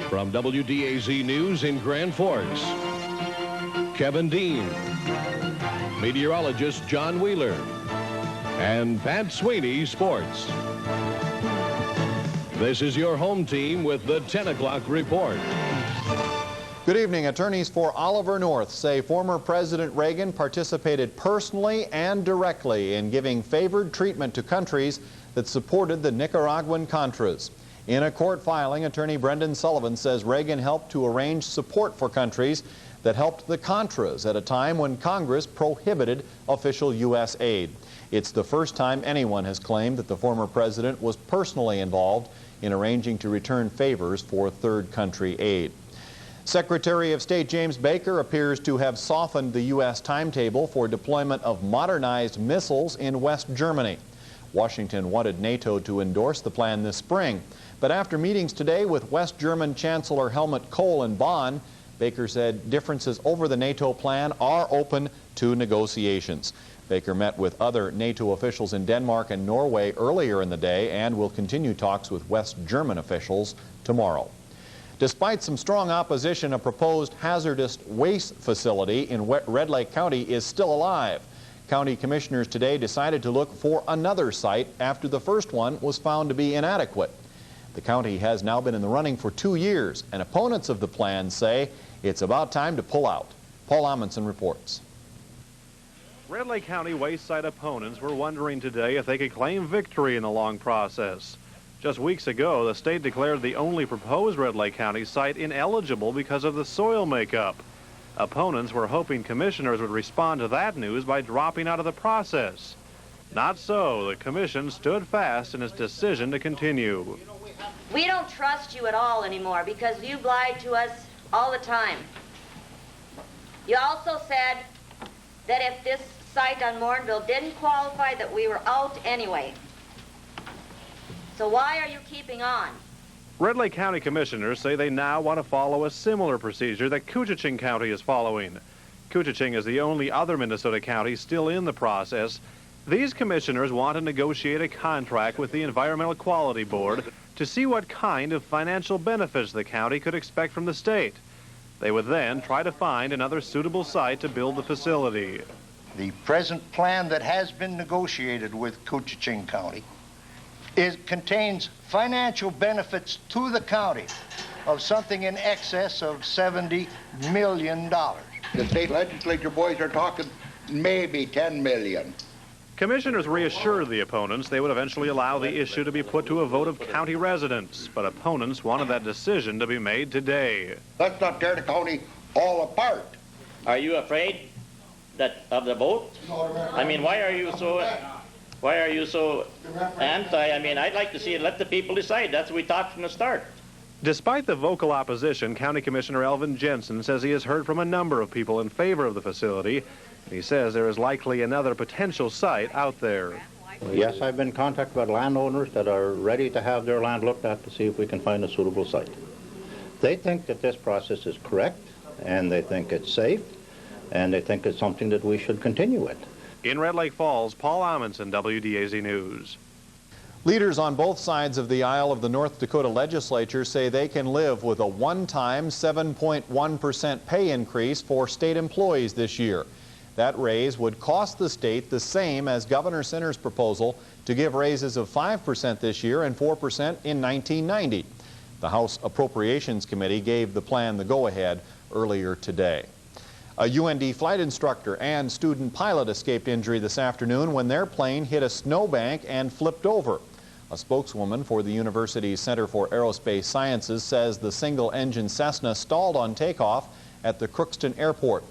From WDAZ News in Grand Forks, Kevin Dean, meteorologist John Wheeler, and Pat Sweeney Sports. This is your home team with the 10 o'clock report. Good evening. Attorneys for Oliver North say former President Reagan participated personally and directly in giving favored treatment to countries that supported the Nicaraguan Contras. In a court filing, attorney Brendan Sullivan says Reagan helped to arrange support for countries that helped the Contras at a time when Congress prohibited official U.S. aid. It's the first time anyone has claimed that the former president was personally involved in arranging to return favors for third country aid. Secretary of State James Baker appears to have softened the U.S. timetable for deployment of modernized missiles in West Germany. Washington wanted NATO to endorse the plan this spring, but after meetings today with West German Chancellor Helmut Kohl in Bonn, Baker said differences over the NATO plan are open to negotiations. Baker met with other NATO officials in Denmark and Norway earlier in the day and will continue talks with West German officials tomorrow. Despite some strong opposition, a proposed hazardous waste facility in Red Lake County is still alive. County commissioners today decided to look for another site after the first one was found to be inadequate. The county has now been in the running for 2 years, and opponents of the plan say it's about time to pull out. Paul Amundsen reports. Red Lake County waste site opponents were wondering today if they could claim victory in the long process. Just weeks ago, the state declared the only proposed Red Lake County site ineligible because of the soil makeup. Opponents were hoping commissioners would respond to that news by dropping out of the process. Not so. The commission stood fast in its decision to continue. We don't trust you at all anymore because you've lied to us all the time. You also said that if this site on Morinville didn't qualify, that we were out anyway. So why are you keeping on? Red Lake County commissioners say they now want to follow a similar procedure that Koochiching County is following. Koochiching is the only other Minnesota county still in the process. These commissioners want to negotiate a contract with the Environmental Quality Board to see what kind of financial benefits the county could expect from the state. They would then try to find another suitable site to build the facility. The present plan that has been negotiated with Koochiching County contains financial benefits to the county of something in excess of $70 million. The state legislature boys are talking maybe $10 million. Commissioners reassured the opponents they would eventually allow the issue to be put to a vote of county residents, but opponents wanted that decision to be made today. Let's not tear the county all apart. Are you afraid of the vote? I mean, why are you so anti? I mean, I'd like to see it, let the people decide. That's what we thought from the start. Despite the vocal opposition, County Commissioner Elvin Jensen says he has heard from a number of people in favor of the facility. He says there is likely another potential site out there. Yes, I've been contacted by landowners that are ready to have their land looked at to see if we can find a suitable site. They think that this process is correct, and they think it's safe, and they think it's something that we should continue with. In Red Lake Falls, Paul Amundsen, WDAZ News. Leaders on both sides of the aisle of the North Dakota legislature say they can live with a one-time 7.1% pay increase for state employees this year. That raise would cost the state the same as Governor Sinner's proposal to give raises of 5% this year and 4% in 1990. The House Appropriations Committee gave the plan the go-ahead earlier today. A UND flight instructor and student pilot escaped injury this afternoon when their plane hit a snowbank and flipped over. A spokeswoman for the university's Center for Aerospace Sciences says the single-engine Cessna stalled on takeoff at the Crookston Airport.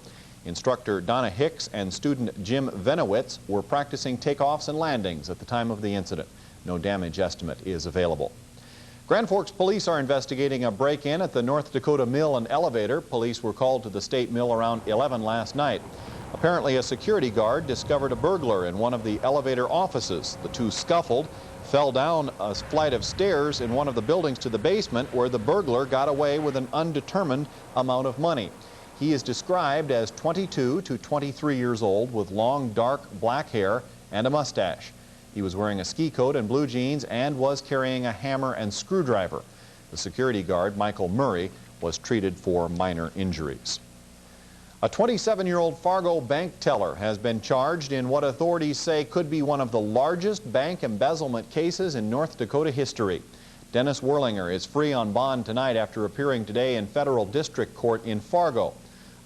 Instructor Donna Hicks and student Jim Venowitz were practicing takeoffs and landings at the time of the incident. No damage estimate is available. Grand Forks police are investigating a break-in at the North Dakota Mill and Elevator. Police were called to the state mill around 11 last night. Apparently, a security guard discovered a burglar in one of the elevator offices. The two scuffled, fell down a flight of stairs in one of the buildings to the basement, where the burglar got away with an undetermined amount of money. He is described as 22 to 23 years old with long, dark black hair and a mustache. He was wearing a ski coat and blue jeans and was carrying a hammer and screwdriver. The security guard, Michael Murray, was treated for minor injuries. A 27-year-old Fargo bank teller has been charged in what authorities say could be one of the largest bank embezzlement cases in North Dakota history. Dennis Werlinger is free on bond tonight after appearing today in federal district court in Fargo.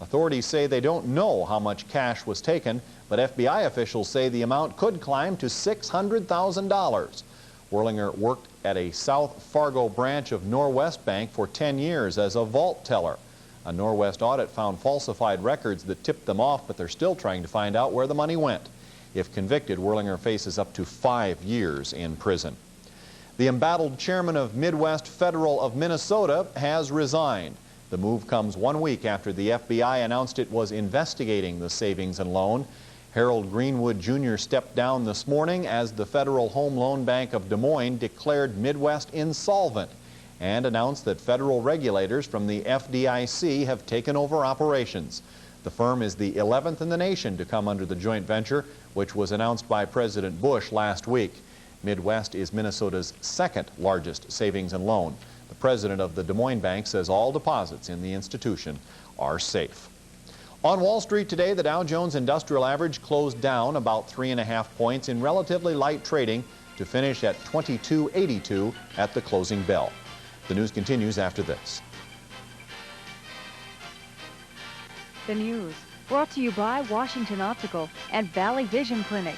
Authorities say they don't know how much cash was taken, but FBI officials say the amount could climb to $600,000. Werlinger worked at a South Fargo branch of Northwest Bank for 10 years as a vault teller. A Northwest audit found falsified records that tipped them off, but they're still trying to find out where the money went. If convicted, Werlinger faces up to 5 years in prison. The embattled chairman of Midwest Federal of Minnesota has resigned. The move comes 1 week after the FBI announced it was investigating the savings and loan. Harold Greenwood Jr. stepped down this morning as the Federal Home Loan Bank of Des Moines declared Midwest insolvent and announced that federal regulators from the FDIC have taken over operations. The firm is the 11th in the nation to come under the joint venture, which was announced by President Bush last week. Midwest is Minnesota's second largest savings and loan. The president of the Des Moines Bank says all deposits in the institution are safe. On Wall Street today, the Dow Jones Industrial Average closed down about 3.5 points in relatively light trading to finish at 2282 at the closing bell. The news continues after this. The news brought to you by Washington Optical and Valley Vision Clinic.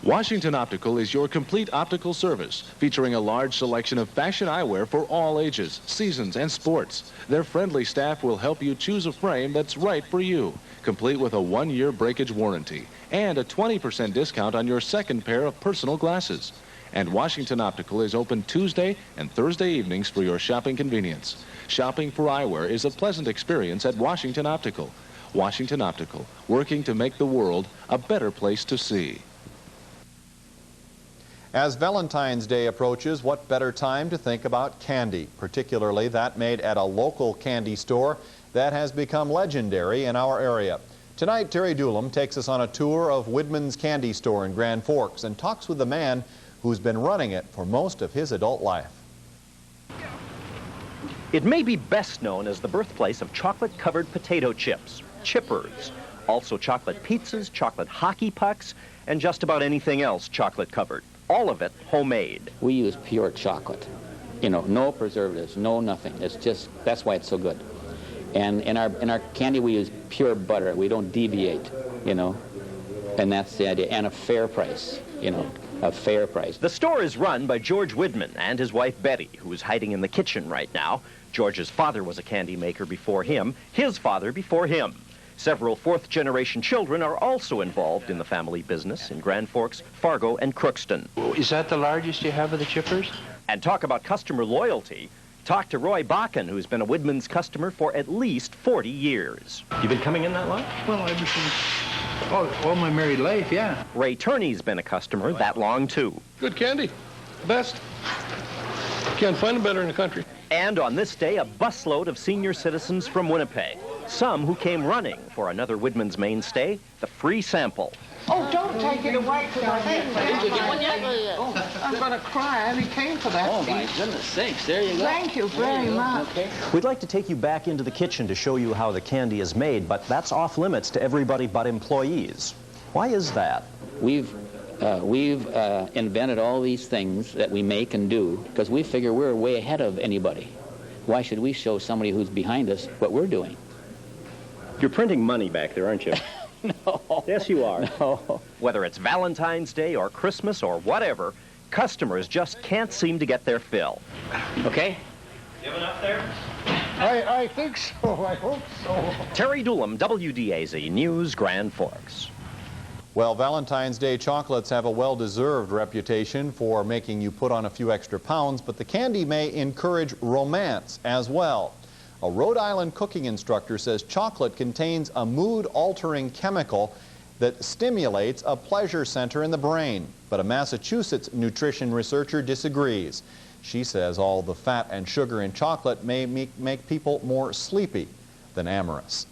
Washington Optical is your complete optical service, featuring a large selection of fashion eyewear for all ages, seasons, and sports. Their friendly staff will help you choose a frame that's right for you, complete with a 1-year breakage warranty and a 20% discount on your second pair of personal glasses. And Washington Optical is open Tuesday and Thursday evenings for your shopping convenience. Shopping for eyewear is a pleasant experience at Washington Optical. Washington Optical, working to make the world a better place to see. As Valentine's Day approaches, what better time to think about candy, particularly that made at a local candy store that has become legendary in our area. Tonight, Terry Doolum takes us on a tour of Widman's Candy Store in Grand Forks and talks with the man who's been running it for most of his adult life. It may be best known as the birthplace of chocolate-covered potato chips, chippers, also chocolate pizzas, chocolate hockey pucks, and just about anything else chocolate-covered. All of it homemade. We use pure chocolate. You know, no preservatives, no nothing. It's just, that's why it's so good. And in our candy, we use pure butter. We don't deviate, you know. And that's the idea. And a fair price, you know, a fair price. The store is run by George Widman and his wife Betty, who is hiding in the kitchen right now. George's father was a candy maker before him, his father before him. Several fourth-generation children are also involved in the family business in Grand Forks, Fargo, and Crookston. Is that the largest you have of the chippers? And talk about customer loyalty. Talk to Roy Bakken, who's been a Widman's customer for at least 40 years. You've been coming in that long? Well, ever since all my married life, yeah. Ray Turney's been a customer that long, too. Good candy. Best. Can't find it better in the country. And on this day, a busload of senior citizens from Winnipeg. Some who came running for another Widman's mainstay, the free sample. Oh, don't take it away from my hand. I'm going to cry. I only came for that. Oh, my goodness sakes. There you go. Thank you very much. Okay. We'd like to take you back into the kitchen to show you how the candy is made, but that's off limits to everybody but employees. Why is that? We've invented all these things that we make and do because we figure we're way ahead of anybody. Why should we show somebody who's behind us what we're doing? You're printing money back there, aren't you? No. Yes, you are. No. Whether it's Valentine's Day or Christmas or whatever, customers just can't seem to get their fill. Okay? You have enough there? I think so. I hope so. Terry Doolum, WDAZ News, Grand Forks. Well, Valentine's Day chocolates have a well-deserved reputation for making you put on a few extra pounds, but the candy may encourage romance as well. A Rhode Island cooking instructor says chocolate contains a mood-altering chemical that stimulates a pleasure center in the brain. But a Massachusetts nutrition researcher disagrees. She says all the fat and sugar in chocolate may make people more sleepy than amorous.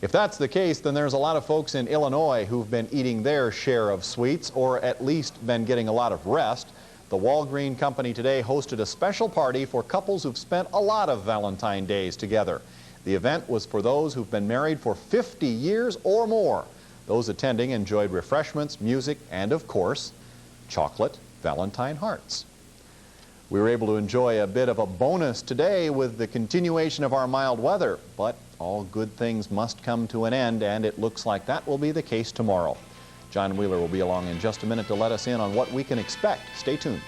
If that's the case, then there's a lot of folks in Illinois who've been eating their share of sweets, or at least been getting a lot of rest. The Walgreen Company today hosted a special party for couples who've spent a lot of Valentine days together. The event was for those who've been married for 50 years or more. Those attending enjoyed refreshments, music, and of course, chocolate Valentine hearts. We were able to enjoy a bit of a bonus today with the continuation of our mild weather, but all good things must come to an end, and it looks like that will be the case tomorrow. John Wheeler will be along in just a minute to let us in on what we can expect. Stay tuned.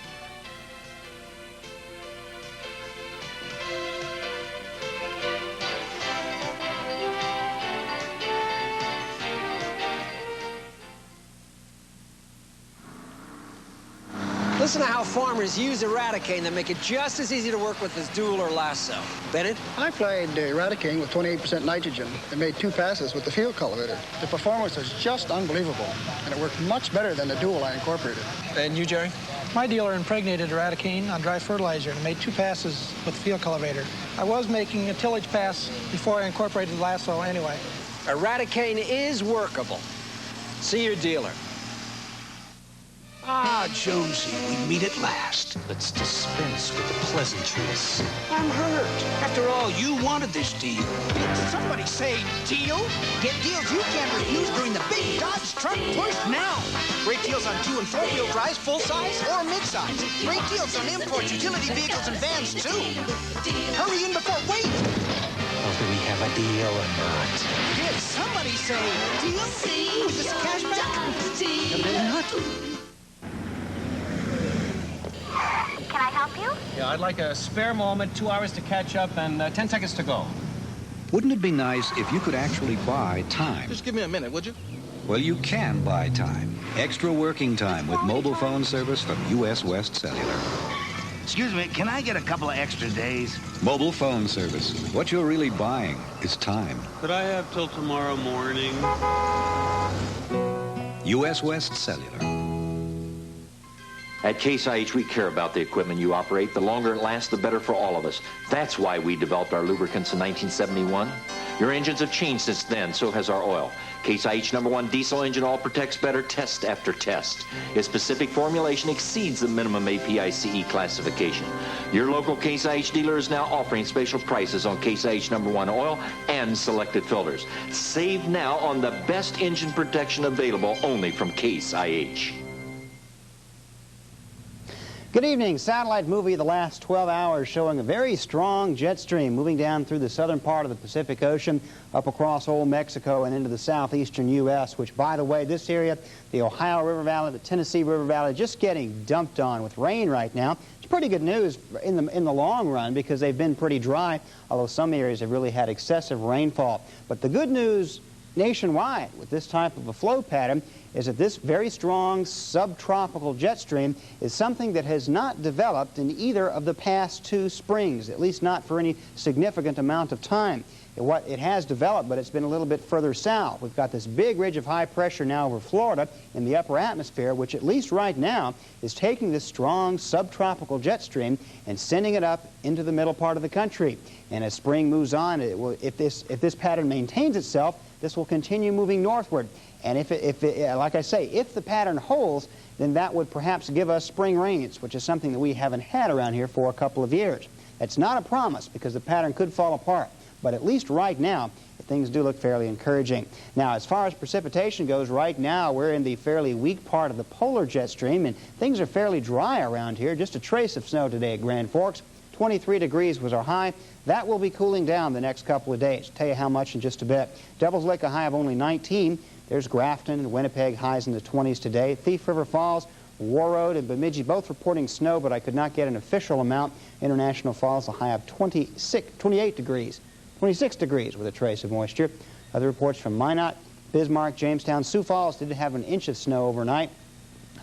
Listen to how farmers use Eradicane that make it just as easy to work with as Dual or Lasso. Bennett? I applied Eradicane with 28% nitrogen and made 2 passes with the field cultivator. The performance was just unbelievable, and it worked much better than the Dual I incorporated. And you, Jerry? My dealer impregnated Eradicane on dry fertilizer and made 2 passes with the field cultivator. I was making a tillage pass before I incorporated Lasso anyway. Eradicane is workable. See your dealer. Ah, Jonesy, we meet at last. Let's dispense with the pleasantries. I'm hurt. After all, you wanted this deal. Did somebody say deal? Get deals you can't refuse during the big Dodge Truck Push now. Great deals on 2- and 4-wheel drives, full size or mid-size. Great deals on import utility vehicles and vans, too. Hurry in before wait. Well, do we have a deal or not? Did somebody say deal? With this cashback? A little nut. Can I help you? Yeah, I'd like a spare moment, 2 hours to catch up, and 10 seconds to go. Wouldn't it be nice if you could actually buy time? Just give me a minute, would you? Well, you can buy time. Extra working time with mobile phone service from USWest Cellular. Excuse me, can I get a couple of extra days? Mobile phone service. What you're really buying is time. Could I have till tomorrow morning? USWest Cellular. At Case IH, we care about the equipment you operate. The longer it lasts, the better for all of us. That's why we developed our lubricants in 1971. Your engines have changed since then, so has our oil. Case IH #1 diesel engine oil protects better test after test. Its specific formulation exceeds the minimum API-CE classification. Your local Case IH dealer is now offering special prices on Case IH #1 oil and selected filters. Save now on the best engine protection available only from Case IH. Good evening. Satellite movie of the last 12 hours showing a very strong jet stream moving down through the southern part of the Pacific Ocean, up across old Mexico and into the southeastern U.S., which, by the way, this area, the Ohio River Valley, the Tennessee River Valley, just getting dumped on with rain right now. It's pretty good news in the long run because they've been pretty dry, although some areas have really had excessive rainfall. But the good news nationwide with this type of a flow pattern is that this very strong subtropical jet stream is something that has not developed in either of the past 2 springs, at least not for any significant amount of time. It has developed, but it's been a little bit further south. We've got this big ridge of high pressure now over Florida in the upper atmosphere, which at least right now is taking this strong subtropical jet stream and sending it up into the middle part of the country. And as spring moves on, if this pattern maintains itself, this will continue moving northward. And like I say, if the pattern holds, then that would perhaps give us spring rains, which is something that we haven't had around here for a couple of years. That's not a promise because the pattern could fall apart. But at least right now, things do look fairly encouraging. Now, as far as precipitation goes, right now we're in the fairly weak part of the polar jet stream, and things are fairly dry around here. Just a trace of snow today at Grand Forks. 23 degrees was our high. That will be cooling down the next couple of days. I'll tell you how much in just a bit. Devil's Lake, a high of only 19. There's Grafton and Winnipeg, highs in the 20s today. Thief River Falls, Warroad, and Bemidji both reporting snow, but I could not get an official amount. International Falls, a high of 28 degrees. 26 degrees with a trace of moisture. Other reports from Minot, Bismarck, Jamestown. Sioux Falls did have an inch of snow overnight,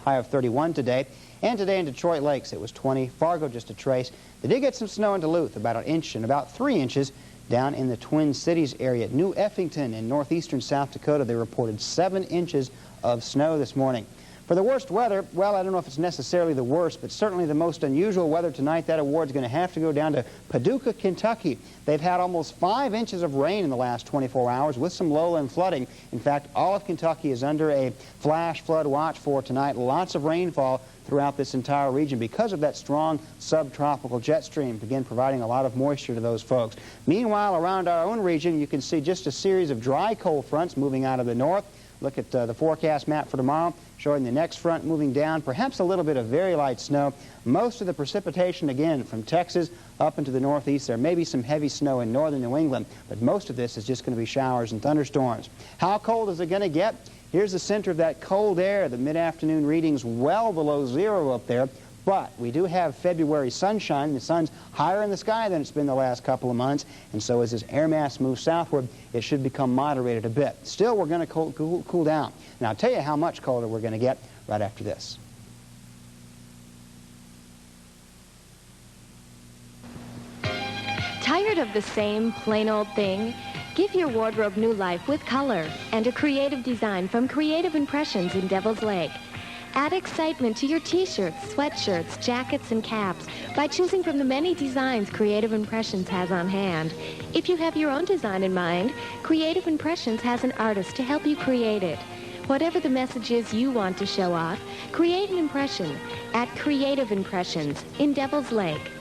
high of 31 today. And today in Detroit Lakes, it was 20. Fargo, just a trace. They did get some snow in Duluth, about an inch and about 3 inches down in the Twin Cities area. New Effington in northeastern South Dakota, they reported 7 inches of snow this morning. For the worst weather, well, I don't know if it's necessarily the worst, but certainly the most unusual weather tonight. That award's going to have to go down to Paducah, Kentucky. They've had almost 5 inches of rain in the last 24 hours with some lowland flooding. In fact, all of Kentucky is under a flash flood watch for tonight. Lots of rainfall throughout this entire region because of that strong subtropical jet stream, again providing a lot of moisture to those folks. Meanwhile, around our own region, you can see just a series of dry cold fronts moving out of the north. Look at the forecast map for tomorrow, showing the next front moving down, perhaps a little bit of very light snow. Most of the precipitation, again, from Texas up into the northeast. There may be some heavy snow in northern New England, but most of this is just going to be showers and thunderstorms. How cold is it going to get? Here's the center of that cold air. The mid-afternoon readings well below zero up there. But we do have February sunshine. The sun's higher in the sky than it's been the last couple of months. And so as this air mass moves southward, it should become moderated a bit. Still, we're going to cool down. And I'll tell you how much colder we're going to get right after this. Tired of the same plain old thing? Give your wardrobe new life with color and a creative design from Creative Impressions in Devil's Lake. Add excitement to your t-shirts, sweatshirts, jackets, and caps by choosing from the many designs Creative Impressions has on hand. If you have your own design in mind, Creative Impressions has an artist to help you create it. Whatever the message is you want to show off, create an impression at Creative Impressions in Devil's Lake.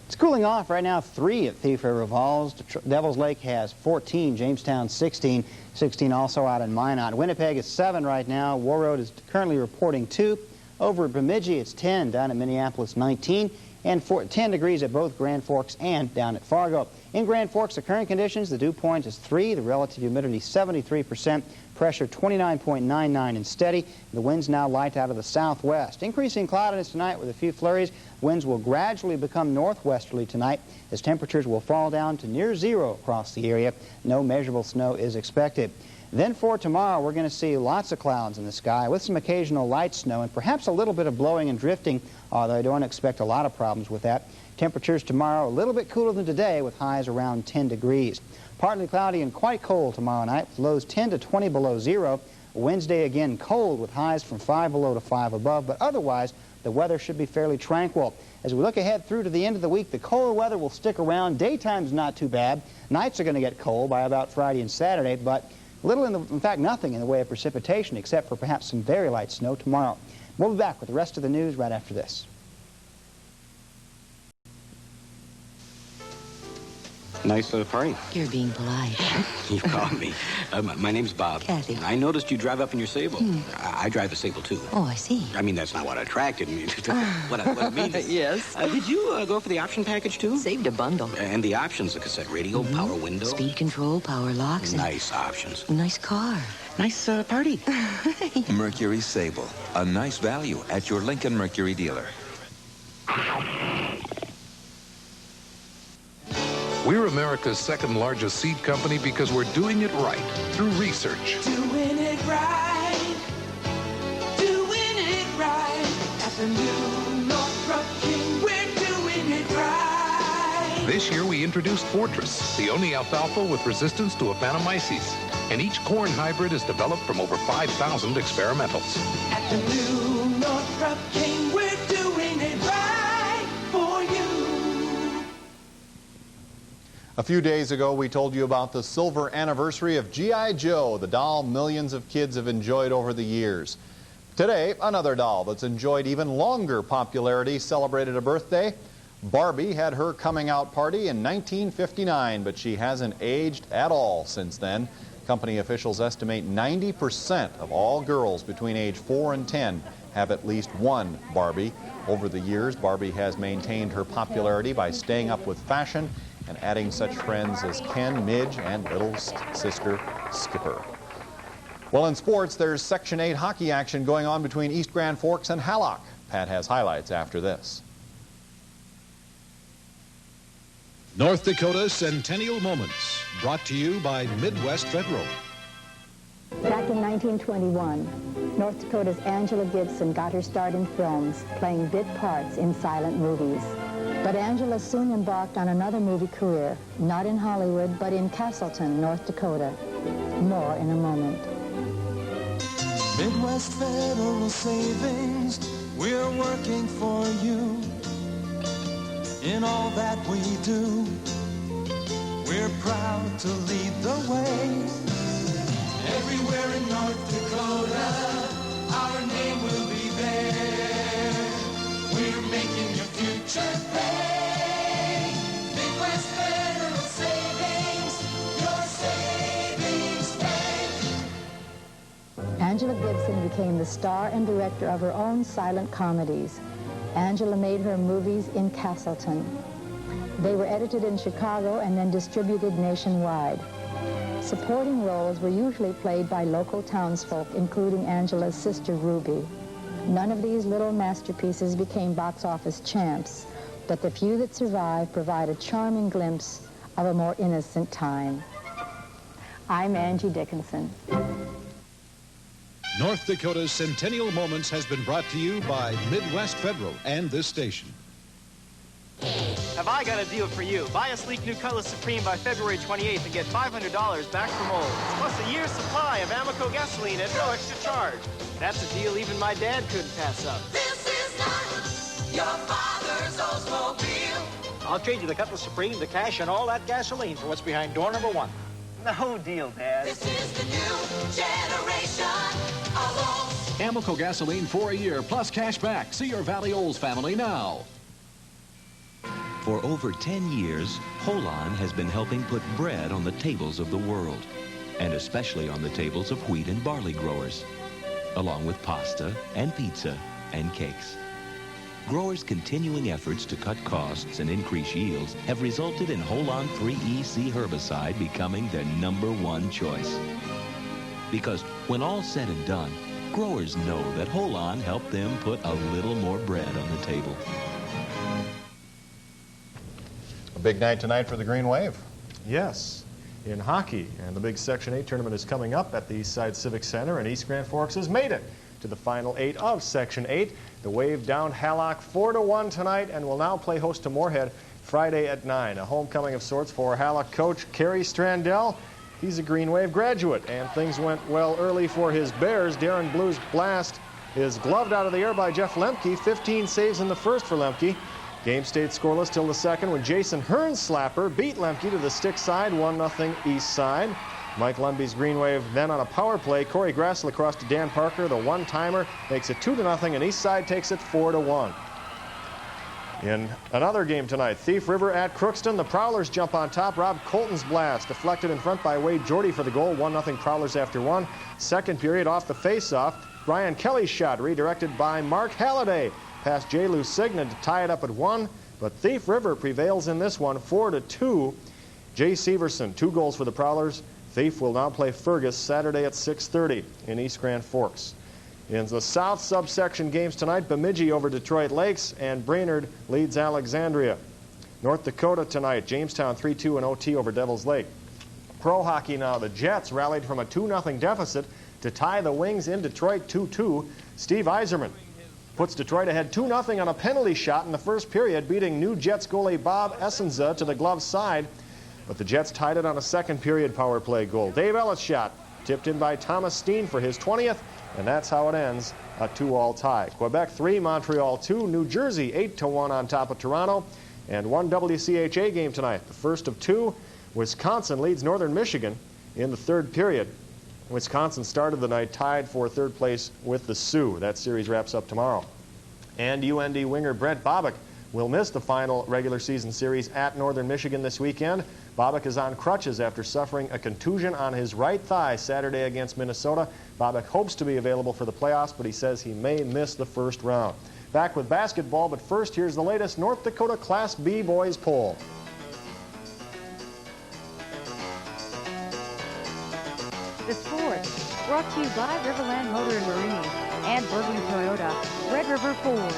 It's cooling off right now, 3 at Thief River Falls. Devil's Lake has 14, Jamestown 16, 16 also out in Minot. Winnipeg is 7 right now. Warroad is currently reporting 2. Over at Bemidji, it's 10, down at Minneapolis 19, and 10 degrees at both Grand Forks and down at Fargo. In Grand Forks, the current conditions, the dew point is 3, the relative humidity 73%, pressure 29.99 and steady. The winds now light out of the southwest. Increasing cloudiness tonight with a few flurries. Winds will gradually become northwesterly tonight as temperatures will fall down to near zero across the area. No measurable snow is expected. Then for tomorrow, we're going to see lots of clouds in the sky with some occasional light snow and perhaps a little bit of blowing and drifting, although I don't expect a lot of problems with that. Temperatures tomorrow a little bit cooler than today with highs around 10 degrees. Partly cloudy and quite cold tomorrow night with lows 10 to 20 below zero. Wednesday again cold with highs from 5 below to 5 above, but otherwise the weather should be fairly tranquil. As we look ahead through to the end of the week, the colder weather will stick around. Daytime's not too bad. Nights are going to get cold by about Friday and Saturday, but in fact nothing in the way of precipitation except for perhaps some very light snow tomorrow. We'll be back with the rest of the news right after this. Nice party. You're being polite. You caught me. My name's Bob. Kathy. I noticed you drive up in your Sable. I drive a Sable, too. Oh, I see. I mean, that's not what attracted me. What I mean is... Yes. Did you go for the option package, too? Saved a bundle. And the options, the cassette radio, power window. Speed control, power locks. Nice options. Nice car. Nice party. Mercury Sable. A nice value at your Lincoln Mercury dealer. We're America's second largest seed company because we're doing it right through research. Doing it right. Doing it right. At the new Northrup King, we're doing it right. This year we introduced Fortress, the only alfalfa with resistance to Aphanomyces. And each corn hybrid is developed from over 5,000 experimentals. At the new Northrup King, we're doing it right for you. A few days ago, we told you about the silver anniversary of G.I. Joe, the doll millions of kids have enjoyed over the years. Today, another doll that's enjoyed even longer popularity celebrated a birthday. Barbie had her coming out party in 1959, but she hasn't aged at all since then. Company officials estimate 90% of all girls between age 4 and 10 have at least one Barbie. Over the years, Barbie has maintained her popularity by staying up with fashion and adding such friends as Ken, Midge, and little sister Skipper. Well, in sports, there's Section 8 hockey action going on between East Grand Forks and Hallock. Pat has highlights after this. North Dakota Centennial Moments, brought to you by Midwest Federal. Back in 1921, North Dakota's Angela Gibson got her start in films, playing bit parts in silent movies. But Angela soon embarked on another movie career, not in Hollywood, but in Castleton, North Dakota. More in a moment. Midwest Federal Savings, we're working for you. In all that we do, we're proud to lead the way. Everywhere in North Dakota, our name will be there. We're making your future pay. Midwest Federal Savings, your savings bank. Angela Gibson became the star and director of her own silent comedies. Angela made her movies in Castleton. They were edited in Chicago and then distributed nationwide. Supporting roles were usually played by local townsfolk, including Angela's sister Ruby. None of these little masterpieces became box office champs, but the few that survived provide a charming glimpse of a more innocent time. I'm Angie Dickinson. North Dakota's Centennial Moments has been brought to you by Midwest Federal and this station. Have I got a deal for you? Buy a sleek new Cutlass Supreme by February 28th and get $500 back from Olds, plus a year's supply of Amoco gasoline at no extra charge. That's a deal even my dad couldn't pass up. This is not your father's Oldsmobile. I'll trade you the Cutlass Supreme, the cash, and all that gasoline for what's behind door number 1. No deal, Dad. This is the new generation of Olds. Amoco gasoline for a year, plus cash back. See your Valley Olds family now. For over 10 years, Hoelon has been helping put bread on the tables of the world, and especially on the tables of wheat and barley growers, along with pasta and pizza and cakes. Growers' continuing efforts to cut costs and increase yields have resulted in Hoelon 3EC herbicide becoming their #1 choice. Because when all's said and done, growers know that Hoelon helped them put a little more bread on the table. A big night tonight for the Green Wave. Yes, in hockey. And the big Section 8 tournament is coming up at the Eastside Civic Center, and East Grand Forks has made it to the Final 8 of Section 8. The Wave downed Hallock 4-1 tonight and will now play host to Moorhead Friday at 9. A homecoming of sorts for Hallock coach Kerry Strandell. He's a Green Wave graduate, and things went well early for his Bears. Darren Blue's blast is gloved out of the air by Jeff Lemke. 15 saves in the first for Lemke. Game stayed scoreless till the second when Jason Hearn's slapper beat Lemke to the stick side, 1-0 East Side. Mike Lumby's Green Wave then on a power play. Corey Grassel across to Dan Parker. The one-timer makes it 2-0, and East Side takes it 4-1. In another game tonight, Thief River at Crookston. The Prowlers jump on top. Rob Colton's blast deflected in front by Wade Jordy for the goal. 1-0 Prowlers after one. Second period off the face-off. Brian Kelly's shot redirected by Mark Halliday past J. Lou Signan to tie it up at 1. But Thief River prevails in this one 4-2. Jay Severson, 2 goals for the Prowlers. Thief will now play Fergus Saturday at 6:30 in East Grand Forks. In the South subsection games tonight, Bemidji over Detroit Lakes, and Brainerd leads Alexandria. North Dakota tonight, Jamestown 3-2 in OT over Devils Lake. Pro hockey now, the Jets rallied from a 2-0 deficit to tie the Wings in Detroit 2-2. Steve Yzerman puts Detroit ahead 2-0 on a penalty shot in the first period, beating new Jets goalie Bob Essenza to the glove side. But the Jets tied it on a second period power play goal. Dave Ellis' shot, tipped in by Thomas Steen for his 20th, and that's how it ends, a 2-all tie. Quebec 3, Montreal 2, New Jersey 8-1 on top of Toronto, and one WCHA game tonight, the first of 2. Wisconsin leads Northern Michigan in the third period. Wisconsin started the night tied for third place with the Sioux. That series wraps up tomorrow. And UND winger Brent Bobick will miss the final regular season series at Northern Michigan this weekend. Bobick is on crutches after suffering a contusion on his right thigh Saturday against Minnesota. Bobick hopes to be available for the playoffs, but he says he may miss the first round. Back with basketball, but first here's the latest North Dakota Class B boys poll. The Sports, brought to you by Riverland Motor and Marine and Bergley Toyota, Red River Ford.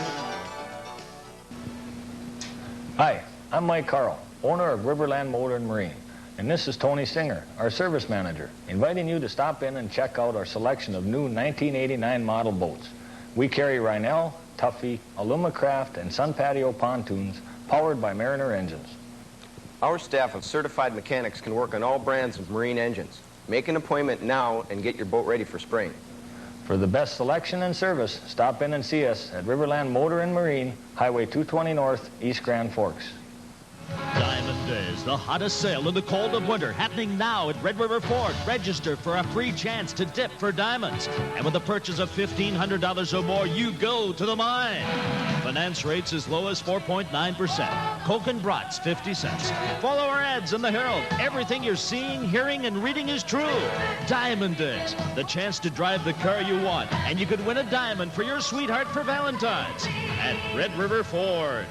Hi, I'm Mike Carl, owner of Riverland Motor and Marine, and this is Tony Singer, our service manager, inviting you to stop in and check out our selection of new 1989 model boats. We carry Rhinell, Tuffy, Alumacraft, and Sun Patio pontoons powered by Mariner engines. Our staff of certified mechanics can work on all brands of marine engines. Make an appointment now and get your boat ready for spring. For the best selection and service, stop in and see us at Riverland Motor and Marine, Highway 220 North, East Grand Forks. Diamond Days, the hottest sale in the cold of winter, happening now at Red River Ford. Register for a free chance to dip for diamonds. And with a purchase of $1,500 or more, you go to the mine. Finance rates as low as 4.9%. Coke and Brats, 50 cents. Follow our ads in the Herald. Everything you're seeing, hearing, and reading is true. Diamond Days, the chance to drive the car you want. And you could win a diamond for your sweetheart for Valentine's at Red River Ford.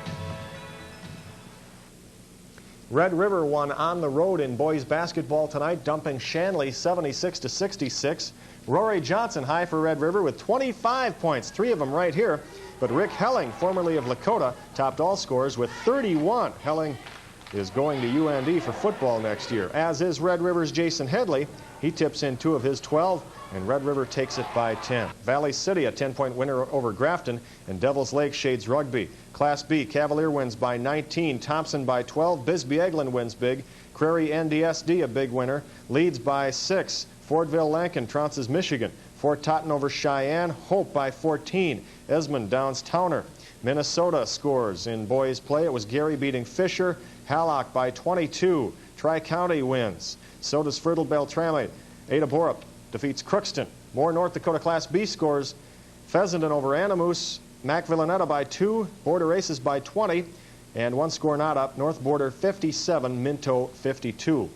Red River won on the road in boys basketball tonight, dumping Shanley 76-66. Rory Johnson high for Red River with 25 points, 3 of them right here. But Rick Helling, formerly of Dakota, topped all scores with 31. Helling is going to UND for football next year, as is Red River's Jason Headley. He tips in 2 of his 12, and Red River takes it by 10. Valley City, a 10-point winner over Grafton, and Devils Lake Shades Rugby. Class B, Cavalier wins by 19, Thompson by 12, Bisbee-Eglin wins big, Prairie NDSD a big winner, leads by 6, Fordville Lankin trounces Michigan, Fort Totten over Cheyenne, Hope by 14, Esmond downs Towner. Minnesota scores in boys play. It was Gary beating Fisher, Hallock by 22, Tri-County wins. So does Fertile Beltrame. Ada Borup defeats Crookston. More North Dakota Class B scores. Fessenden over Anamoose. Mac Villanetta by 2. Border Races by 20. And 1 score not up. North Border 57, Minto 52.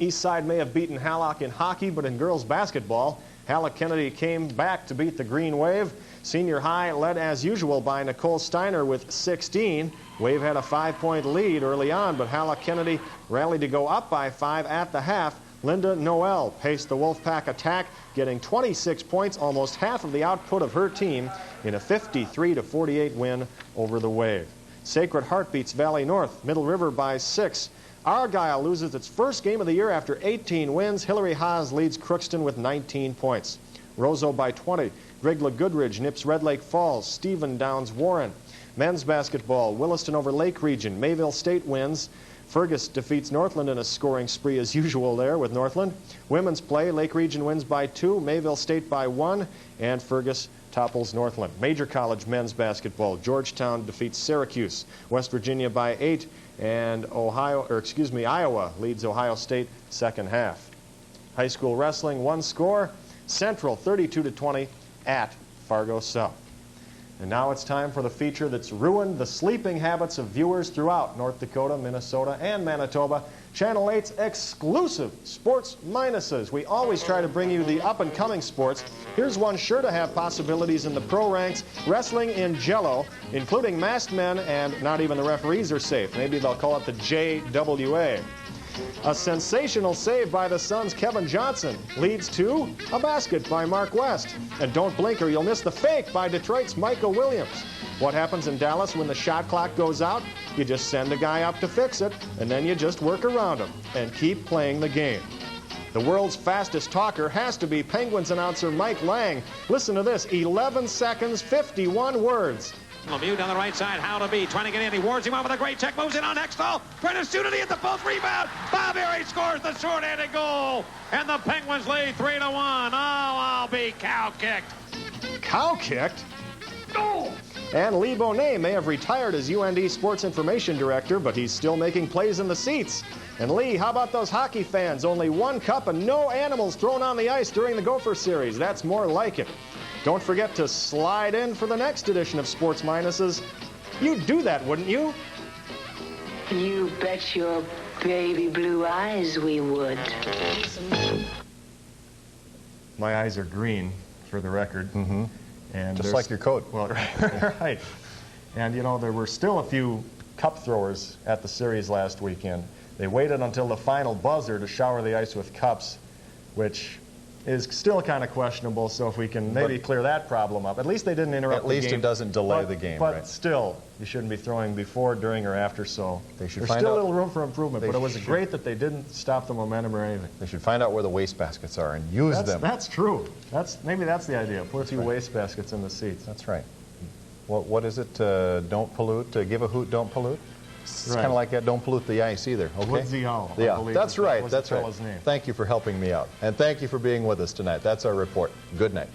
East Side may have beaten Hallock in hockey, but in girls basketball, Hallock Kennedy came back to beat the Green Wave. Senior High led as usual by Nicole Steiner with 16. Wave had a 5-point lead early on, but Hallock Kennedy rallied to go up by 5 at the half. Linda Noel paced the Wolfpack attack, getting 26 points, almost half of the output of her team, in a 53-48 win over the Wave. Sacred Heart beats Valley North, Middle River by 6. Argyle loses its first game of the year after 18 wins. Hillary Haas leads Crookston with 19 points. Roseau by 20. Grigla Goodridge nips Red Lake Falls. Stephen downs Warren. Men's basketball, Williston over Lake Region. Mayville State wins. Fergus defeats Northland in a scoring spree as usual there with Northland. Women's play, Lake Region wins by 2, Mayville State by 1, and Fergus topples Northland. Major college men's basketball, Georgetown defeats Syracuse. West Virginia by 8, and Iowa leads Ohio State second half. High school wrestling, 1 score, Central 32-20 at Fargo South. And now it's time for the feature that's ruined the sleeping habits of viewers throughout North Dakota, Minnesota, and Manitoba. Channel 8's exclusive Sports Minuses. We always try to bring you the up-and-coming sports. Here's one sure to have possibilities in the pro ranks. Wrestling in Jello, including masked men, and not even the referees are safe. Maybe they'll call it the JWA. A sensational save by the Suns' Kevin Johnson leads to a basket by Mark West. And don't blink or you'll miss the fake by Detroit's Michael Williams. What happens in Dallas when the shot clock goes out? You just send a guy up to fix it, and then you just work around him and keep playing the game. The world's fastest talker has to be Penguins announcer Mike Lang. Listen to this, 11 seconds, 51 words. Lemieux down the right side, how to be, trying to get in. He wards him off with a great check, moves in on Hextall, trying to shoot it, he hit the post, rebound. Barbieri scores the short-handed goal, and the Penguins lead 3-1. Oh, I'll be cow-kicked. Cow-kicked? No! And Lee Bonet may have retired as UND Sports Information Director, but he's still making plays in the seats. And Lee, how about those hockey fans? Only 1 cup and no animals thrown on the ice during the Gopher Series. That's more like it. Don't forget to slide in for the next edition of Sports Minuses. You'd do that, wouldn't you? You bet your baby blue eyes we would. My eyes are green, for the record. Mm-hmm. And just like your coat. Well, right. And, you know, there were still a few cup throwers at the series last weekend. They waited until the final buzzer to shower the ice with cups, which is still kind of questionable, so if we can maybe clear that problem up. At least they didn't interrupt the game. At least it doesn't delay the game, but right? still, you shouldn't be throwing before, during, or after, so there's still a little room for improvement, but it was great that they didn't stop the momentum or anything. They should find out where the waste baskets are and use them. That's true. Maybe that's the idea. Put a few waste baskets in the seats. That's right. What is it? Don't pollute. Give a hoot, don't pollute. It's kind of like that. Don't pollute the ice either. Okay. Woodsy Owl. Yeah, that's right. That's right. Thank you for helping me out, and thank you for being with us tonight. That's our report. Good night.